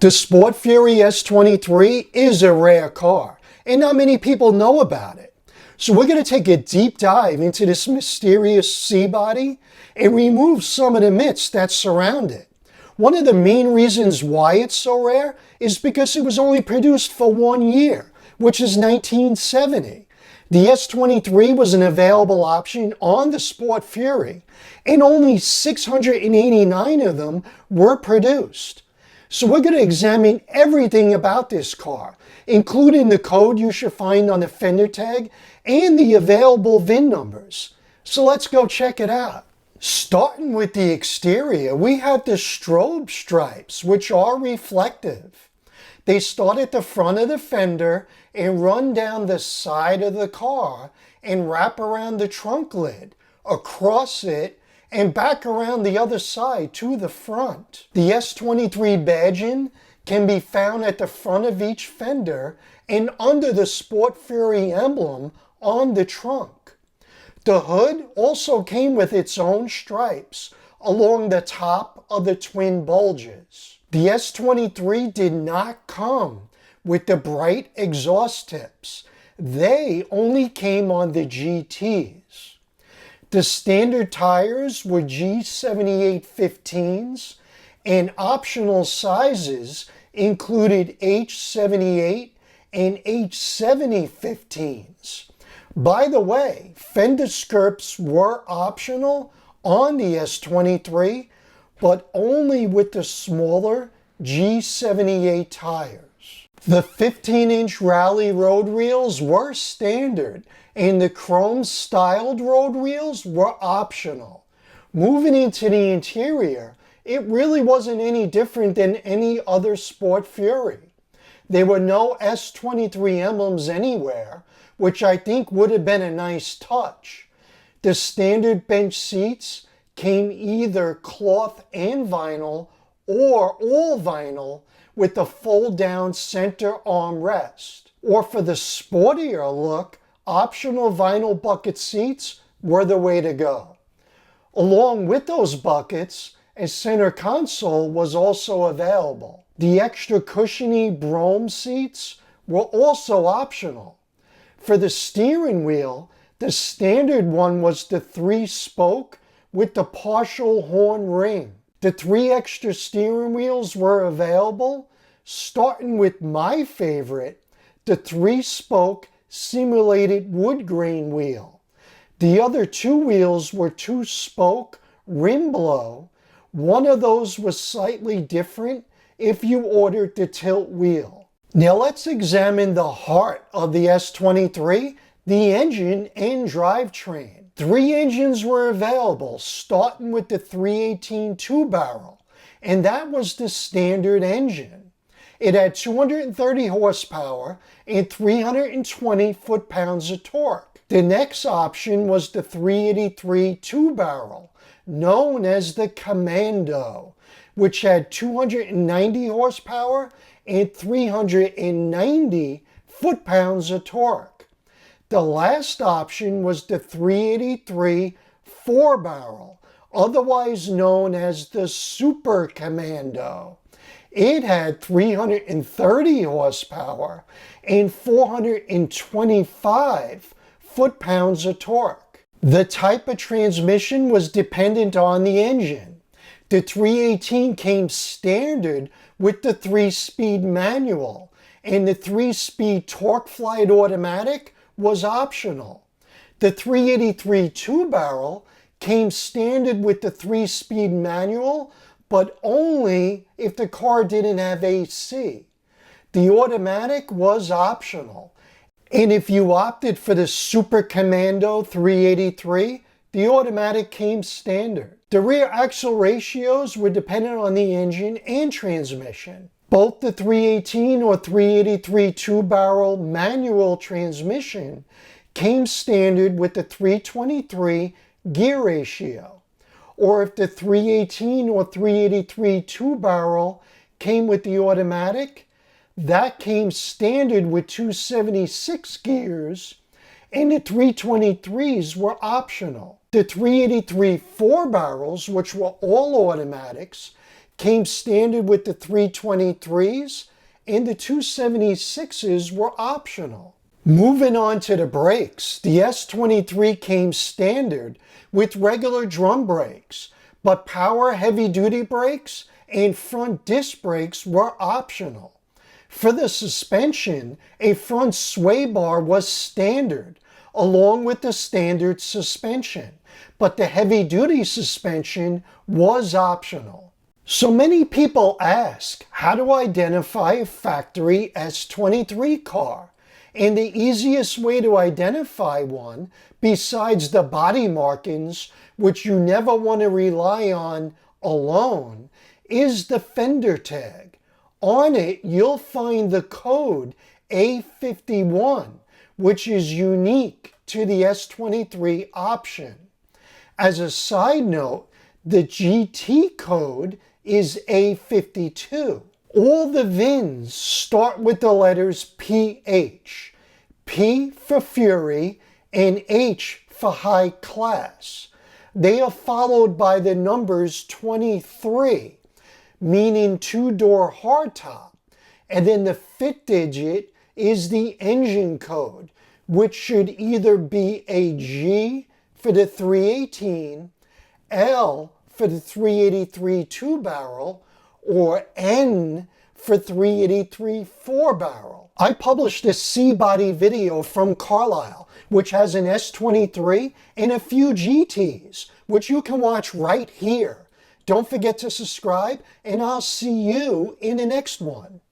The Sport Fury S23 is a rare car, and not many people know about it. So we're going to take a deep dive into this mysterious C-body and remove some of the myths that surround it. One of the main reasons why it's so rare is because it was only produced for 1 year, which is 1970. The S23 was an available option on the Sport Fury, and only 689 of them were produced. So we're going to examine everything about this car, including the code you should find on the fender tag and the available VIN numbers. So let's go check it out. Starting with the exterior, we have the strobe stripes, which are reflective. They start at the front of the fender and run down the side of the car and wrap around the trunk lid, across it, and back around the other side to the front. The S23 badging can be found at the front of each fender and under the Sport Fury emblem on the trunk. The hood also came with its own stripes along the top of the twin bulges. The S23 did not come with the bright exhaust tips. They only came on the GTs. The standard tires were G78 15s, and optional sizes included H78 and H70 15s. By the way, fender skirts were optional on the S23, but only with the smaller G78 tires. The 15-inch rally road wheels were standard, and the chrome-styled road wheels were optional. Moving into the interior, it really wasn't any different than any other Sport Fury. There were no S23 emblems anywhere, which I think would have been a nice touch. The standard bench seats came either cloth and vinyl or all vinyl with the fold-down center armrest. Or for the sportier look, optional vinyl bucket seats were the way to go. Along with those buckets, a center console was also available. The extra cushiony Brougham seats were also optional. For the steering wheel, the standard one was the 3-spoke with the partial horn ring. The 3 extra steering wheels were available, starting with my favorite, the 3-spoke simulated wood grain wheel. The other 2 wheels were 2-spoke rim blow. One of those was slightly different if you ordered the tilt wheel. Now let's examine the heart of the S23, the engine and drivetrain. 3 engines were available, starting with the 318 2-barrel, and that was the standard engine. It had 230 horsepower and 320 foot-pounds of torque. The next option was the 383 2-barrel, known as the Commando, which had 290 horsepower and 390 foot-pounds of torque. The last option was the 383 4-barrel, otherwise known as the Super Commando. It had 330 horsepower and 425 foot-pounds of torque. The type of transmission was dependent on the engine. The 318 came standard with the 3-speed manual, and the 3-speed torque-flight automatic was optional. The 383 2-barrel came standard with the 3-speed manual, but only if the car didn't have AC. The automatic was optional. And if you opted for the Super Commando 383, the automatic came standard. The rear axle ratios were dependent on the engine and transmission. Both the 318 or 383 2-barrel manual transmission came standard with the 323 gear ratio. Or if the 318 or 383 2-barrel came with the automatic, that came standard with 276 gears, and the 323s were optional. The 383 4-barrels, which were all automatics, came standard with the 323s, and the 276s were optional. Moving on to the brakes, the S23 came standard with regular drum brakes, but power heavy-duty brakes and front disc brakes were optional. For the suspension, a front sway bar was standard, along with the standard suspension, but the heavy-duty suspension was optional. So many people ask, how to identify a factory S23 car? And the easiest way to identify one, besides the body markings, which you never want to rely on alone, is the fender tag. On it, you'll find the code A51, which is unique to the S23 option. As a side note, the GT code is A52. All the VINs start with the letters PH. P for Fury and H for High Class. They are followed by the numbers 23, meaning two-door hardtop. And then the fifth digit is the engine code, which should either be a G for the 318, L for the 383 two-barrel, or N for 383 four-barrel. I published a C-body video from Carlisle, which has an S23 and a few GTs, which you can watch right here. Don't forget to subscribe, and I'll see you in the next one.